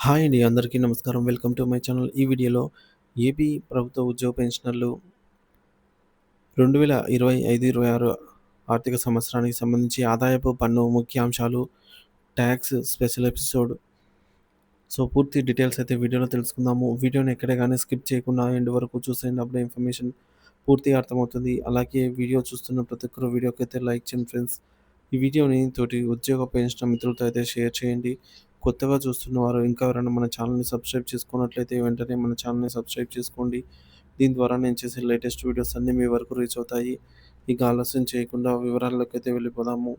Hi అండి. అందరికీ నమస్కారం. Welcome to my channel. ఈ వీడియోలో ఏపీ ప్రభుత్వ ఉద్యోగ పెన్షనర్లు 2025, 26 ఆర్థిక సంవత్సరానికి సంబంధించి ఆదాయపు పన్ను ముఖ్యాంశాలు, టాక్స్ స్పెషల్ ఎపిసోడ్. పూర్తి డీటెయిల్స్ అయితే వీడియోలో తెలుసుకుందాము. వీడియోని ఎక్కడ గాని స్కిప్ చేయకుండా ఎండ్ వరకు చూసేయండి. అప్పుడే ఇన్ఫర్మేషన్ పూర్తిగా అర్థమవుతుంది. అలాగే వీడియో చూస్తున్న ప్రతి ఒక్కరు వీడియోకైతే లైక్ చేయండి ఫ్రెండ్స్. ఈ వీడియోని తోటి ఉద్యోగ పెన్షనర్ మిత్రులతో అయితే షేర్ చేయండి. కొత్తగా చూస్తున్నవారు ఇంకా ఎవరైనా మన ఛానల్‌ని సబ్స్క్రైబ్ చేసుకున్నట్లయితే వెంటనే మన ఛానల్‌ని సబ్స్క్రైబ్ చేసుకోండి. దీని ద్వారా నేను చేసే లేటెస్ట్ వీడియోస్ అన్నీ మీ వరకు రీచ్ అవుతాయి. ఇక ఆలస్యం చేయకుండా వివరాల్లోకైతే వెళ్ళిపోదాము.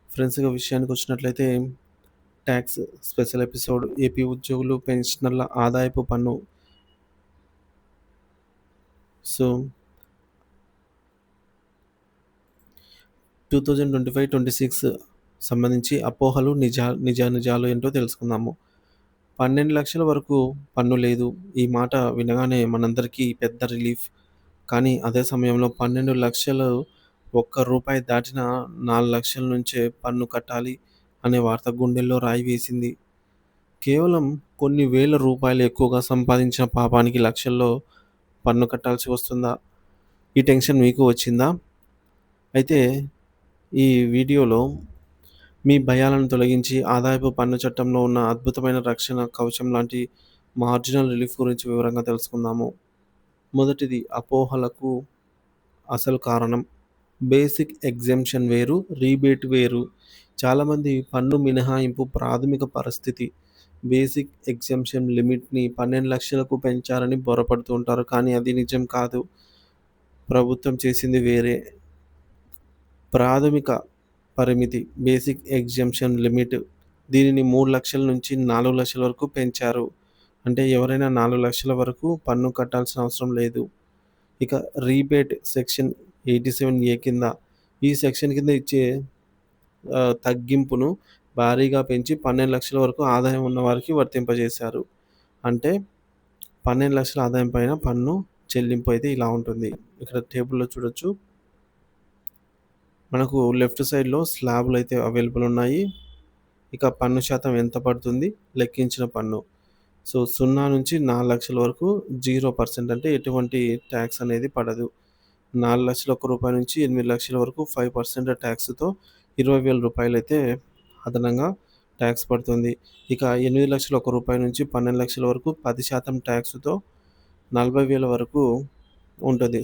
ఫ్రెండ్స్, ఇక విషయానికొచ్చినట్లయితే టాక్స్ స్పెషల్ ఎపిసోడ్. ఏపీ ఉద్యోగులు, పెన్షనర్ల ఆదాయపు పన్ను. సో 2025, 26 సంబంధించి అపోహలు, నిజానిజాలు ఏంటో తెలుసుకుందాము. 12,00,000 వరకు పన్ను లేదు. ఈ మాట వినగానే మనందరికీ పెద్ద రిలీఫ్. కానీ అదే సమయంలో 12,00,000 ఒక్క రూపాయి దాటినా 4,00,000 నుంచే పన్ను కట్టాలి అనే వార్త గుండెల్లో రాయి వేసింది. కేవలం కొన్ని వేల రూపాయలు ఎక్కువగా సంపాదించిన పాపానికి లక్షల్లో పన్ను కట్టాల్సి వస్తుందా? ఈ టెన్షన్ మీకు వచ్చిందా? అయితే ఈ వీడియోలో మీ భయాలను తొలగించి ఆదాయపు పన్ను చట్టంలో ఉన్న అద్భుతమైన రక్షణ కవచం లాంటి మార్జినల్ రిలీఫ్ గురించి వివరంగా తెలుసుకుందాము. మొదటిది, అపోహలకు అసలు కారణం. బేసిక్ ఎగ్జెంప్షన్ వేరు, రీబేట్ వేరు. చాలామంది పన్ను మినహాయింపు ప్రాథమిక పరిస్థితి బేసిక్ ఎగ్జెంప్షన్ లిమిట్‌ని 12,00,000కు పెంచారని బొరపడుతూ ఉంటారు. కానీ అది నిజం కాదు. ప్రభుత్వం చేసింది వేరే. ప్రాథమిక పరిమితి బేసిక్ ఎగ్జెంప్షన్ లిమిట్. దీనిని 3,00,000 నుంచి 4,00,000 వరకు పెంచారు. అంటే ఎవరైనా 4,00,000 వరకు పన్ను కట్టాల్సిన అవసరం లేదు. ఇక రీబేట్ సెక్షన్ 87A కింద ఈ సెక్షన్ కింద ఇచ్చే తగ్గింపును భారీగా పెంచి 12,00,000 వరకు ఆదాయం ఉన్న వారికి వర్తింపజేశారు. అంటే 12,00,000 ఆదాయం పైన పన్ను చెల్లింపు అయితే ఇలా ఉంటుంది. ఇక్కడ టేబుల్‌లో చూడొచ్చు. మనకు లెఫ్ట్ సైడ్‌లో స్లాబులైతే అవైలబుల్ ఉన్నాయి. ఇక పన్ను శాతం ఎంత పడుతుంది? లెక్కించిన పన్ను. 0 నుంచి 4,00,000 వరకు 0% అంటే ఎటువంటి ట్యాక్స్ అనేది పడదు. 4,00,000 రూపాయల నుంచి 8,00,000 వరకు 5% ట్యాక్స్‌తో 20,000 రూపాయలైతే అదనంగా ట్యాక్స్ పడుతుంది. ఇక 8,00,000 రూపాయల నుంచి 12,00,000 వరకు 10% ట్యాక్స్‌తో 40,000 వరకు ఉంటుంది.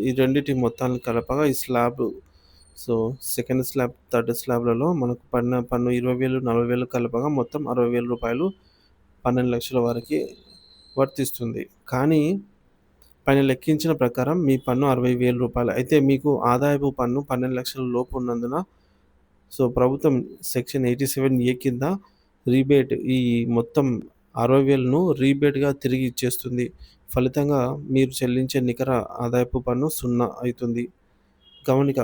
ఈ రెండిటి మొత్తాన్ని కలపగా ఈ స్లాబ్. సెకండ్ స్లాబ్, థర్డ్ స్లాబ్‌లలో మనకు పడిన పన్ను 20,000, 40,000 కలపగా మొత్తం 60,000 రూపాయలు 12,00,000 వారికి వర్తిస్తుంది. కానీ పైన లెక్కించిన ప్రకారం మీ పన్ను 60,000 రూపాయలు. అయితే మీకు ఆదాయపు పన్ను 12,00,000 లోపు ఉన్నందున ప్రభుత్వం సెక్షన్ 87A కింద రీబేట్ ఈ మొత్తం 60,000ను రీబేట్‌గా తిరిగి ఇచ్చేస్తుంది. ఫలితంగా మీరు చెల్లించే నికర ఆదాయపు పన్ను 0 అవుతుంది. గమనిక,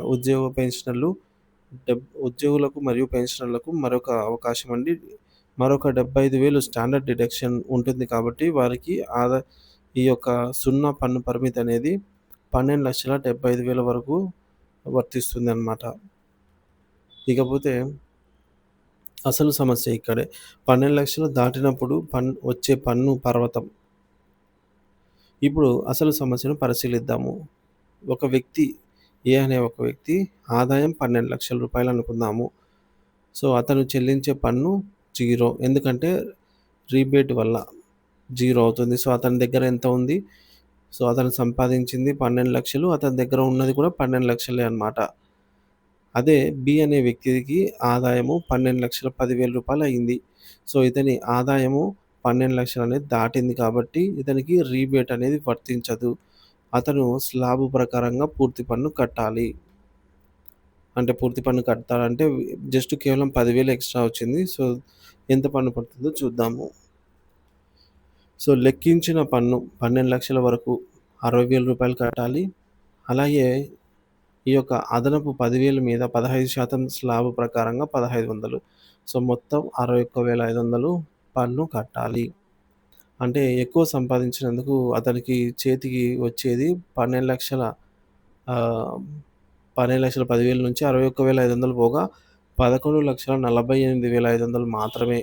ఉద్యోగులకు మరియు పెన్షనర్లకు మరొక అవకాశం అండి. మరొక 75,000 స్టాండర్డ్ డిడక్షన్ ఉంటుంది కాబట్టి వారికి ఈ యొక్క 0 పన్ను పరిమితి అనేది 12,75,000 వరకు వర్తిస్తుందన్నమాట. ఇకపోతే అసలు సమస్య ఇక్కడే. 12,00,000 దాటినప్పుడు వచ్చే పన్ను పర్వతం. ఇప్పుడు అసలు సమస్యను పరిశీలిద్దాము. ఒక వ్యక్తి అనే ఒక వ్యక్తి ఆదాయం 12,00,000 రూపాయలు అనుకుందాము. అతను చెల్లించే పన్ను 0. ఎందుకంటే రీబేట్ వల్ల 0 అవుతుంది. అతని దగ్గర ఎంత ఉంది? అతను సంపాదించింది 12,00,000. అతని దగ్గర ఉన్నది కూడా 12,00,000 అన్నమాట. అదే బి అనే వ్యక్తికి ఆదాయము 12,10,000 రూపాయలు అయింది. ఇతని ఆదాయము 12,00,000 అనేది దాటింది కాబట్టి ఇతనికి రీబేట్ అనేది వర్తించదు. అతను స్లాబ్ ప్రకారంగా పూర్తి పన్ను కట్టాలి. అంటే పూర్తి పన్ను కట్టాలంటే జస్ట్ కేవలం 10,000 ఎక్స్‌ట్రా వచ్చింది. ఎంత పన్ను పడుతుందో చూద్దాము. లెక్కించిన పన్ను 12,00,000 వరకు 60,000 రూపాయలు కట్టాలి. అలాగే ఈ యొక్క అదనపు 10,000 మీద 15% స్లాబ్ ప్రకారంగా 1,500. మొత్తం 61,500 పన్ను కట్టాలి. అంటే ఎక్కువ సంపాదించినందుకు అతనికి చేతికి వచ్చేది 12,00,000 ఆహ్, 12,10,000 నుంచి 61,500 పోగా 11,48,500 మాత్రమే.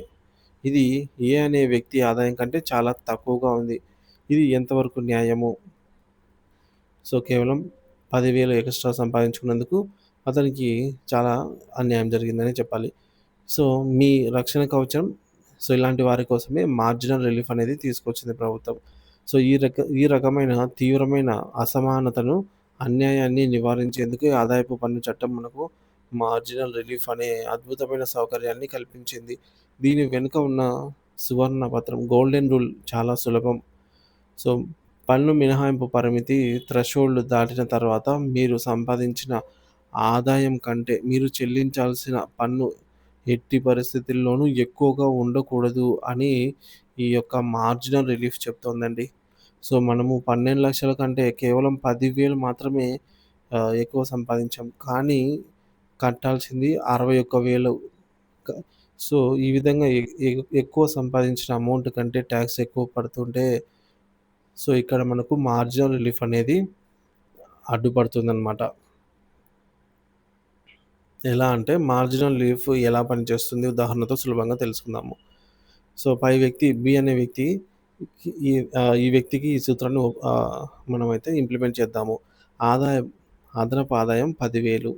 ఇది ఏ అనే వ్యక్తి ఆదాయం కంటే చాలా తక్కువగా ఉంది. ఇది ఎంతవరకు న్యాయము? సో, కేవలం 10,000 ఎక్స్‌ట్రా సంపాదించుకున్నందుకు అతనికి చాలా అన్యాయం జరిగిందనే చెప్పాలి. సో, మీ రక్షణ కవచం, సో, ఇలాంటి వారి కోసమే మార్జినల్ రిలీఫ్ అనేది తీసుకొచ్చింది ప్రభుత్వం. సో, ఈ రకమైన తీవ్రమైన అసమానతను, అన్యాయాన్ని నివారించేందుకు ఈ ఆదాయపు పన్ను చట్టం మనకు మార్జినల్ రిలీఫ్ అనే అద్భుతమైన సౌకర్యాన్ని కల్పించింది. దీని వెనుక ఉన్న సువర్ణ పత్రం, గోల్డెన్ రూల్ చాలా సులభం. సో, పన్ను మినహాయింపు పరిమితి థ్రెషోల్డ్ దాటిన తర్వాత మీరు సంపాదించిన ఆదాయం కంటే మీరు చెల్లించాల్సిన పన్ను ఎట్టి పరిస్థితుల్లోనూ ఎక్కువగా ఉండకూడదు అని ఈ యొక్క మార్జినల్ రిలీఫ్ చెప్తోందండి. సో, మనము 12,00,000 కంటే కేవలం 10,000 మాత్రమే ఎక్కువ సంపాదించాం. కానీ కట్టాల్సింది 61,000. క సో, ఈ విధంగా ఎక్కువ సంపాదించిన అమౌంట్ కంటే టాక్స్ ఎక్కువ పడుతుంటే, సో, ఇక్కడ మనకు మార్జినల్ రిలీఫ్ అనేది అడ్డుపడుతుందనమాట. ఎలా అంటే మార్జినల్ రిలీఫ్ ఎలా పనిచేస్తుంది ఉదాహరణతో సులభంగా తెలుసుకుందాము. సో, పై వ్యక్తి బి అనే వ్యక్తి ఈ వ్యక్తికి ఈ సూత్రాన్ని మనమైతే ఇంప్లిమెంట్ చేద్దాము. ఆదాయం అదనపు ఆదాయం 10,000.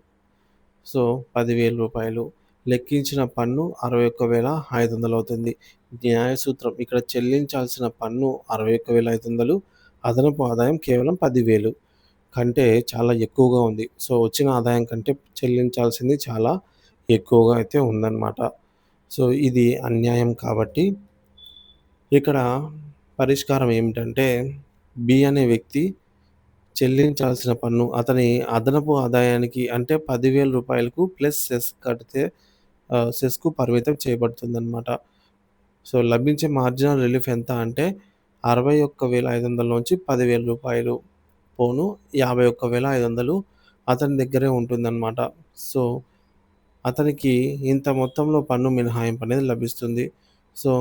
సో, రూ. 10,000 లెక్కించిన పన్ను 61,500 అవుతుంది. న్యాయ సూత్రం ఇక్కడ చెల్లించాల్సిన పన్ను 61,500, అదనపు ఆదాయం కేవలం 10,000 కంటే చాలా ఎక్కువగా ఉంది. సో, వచ్చిన ఆదాయం కంటే చెల్లించాల్సింది చాలా ఎక్కువగా అయితే ఉందన్నమాట. సో, ఇది అన్యాయం కాబట్టి ఇక్కడ పరిష్కారం ఏమిటంటే, బి అనే వ్యక్తి చెల్లించాల్సిన పన్ను అతని అదనపు ఆదాయానికి అంటే రూ. 10,000 ప్లస్ సెస్ కడితే సెస్‌కు పరిమితం చేయబడుతుందన్నమాట. సో, లభించే మార్జినల్ రిలీఫ్ ఎంత అంటే 61,500 నుంచి రూ. 10,000 పోను 51,500 అతని దగ్గరే ఉంటుందన్నమాట. సో, అతనికి ఇంత మొత్తంలో పన్ను మినహాయింపు అనేది లభిస్తుంది. సో,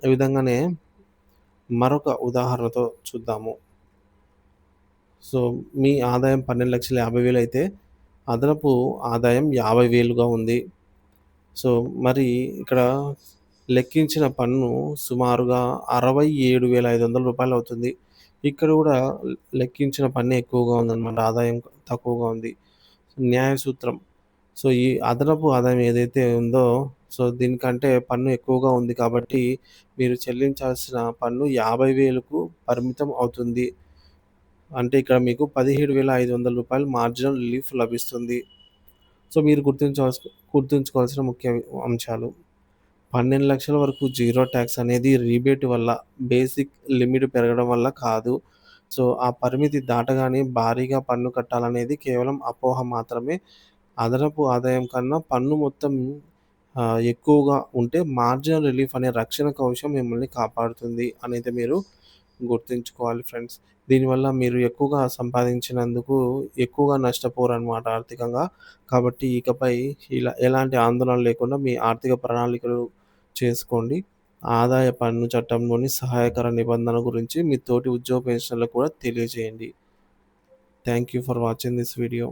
ఈ విధంగానే మరొక ఉదాహరణతో చూద్దాము. సో, మీ ఆదాయం 12,50,000 అయితే అదనపు ఆదాయం 50,000గా ఉంది. సో, మరి ఇక్కడ లెక్కించిన పన్ను సుమారుగా రూ. 67,500 అవుతుంది. ఇక్కడ కూడా లెక్కించిన పన్నే ఎక్కువగా ఉందన్నమాట. ఆదాయం తక్కువగా ఉంది. న్యాయ సూత్రం. సో, ఈ అదనపు ఆదాయం ఏదైతే ఉందో, సో, దీనికంటే పన్ను ఎక్కువగా ఉంది కాబట్టి మీరు చెల్లించాల్సిన పన్ను 50,000కు పరిమితం అవుతుంది. అంటే ఇక్కడ మీకు రూ. 17,500 మార్జినల్ రిలీఫ్ లభిస్తుంది. సో, మీరు గుర్తుంచుకోవాల్సిన ముఖ్య అంశాలు. 12,00,000 వరకు జీరో టాక్స్ అనేది రీబేట్ వల్ల, బేసిక్ లిమిట్ పెరగడం వల్ల కాదు. సో, ఆ పరిమితి దాటగానే భారీగా పన్ను కట్టాలనేది కేవలం అపోహ మాత్రమే. అదనపు ఆదాయం కన్నా పన్ను మొత్తం ఎక్కువగా ఉంటే మార్జినల్ రిలీఫ్ అనే రక్షణ కవచం మిమ్మల్ని కాపాడుతుంది అనేది మీరు గుర్తుంచుకోవాలి ఫ్రెండ్స్. దీనివల్ల మీరు ఎక్కువగా సంపాదించినందుకు ఎక్కువగా నష్టపోరనమాట ఆర్థికంగా. కాబట్టి ఇకపై ఎలాంటి ఆందోళన లేకుండా మీ ఆర్థిక ప్రణాళికలు చేసుకోండి. ఆదాయ పన్ను చట్టంలోని సహాయకర నిబంధన గురించి మీ తోటి ఉద్యోగ పెన్షనర్లకు కూడా తెలియజేయండి. Thank you for watching this video.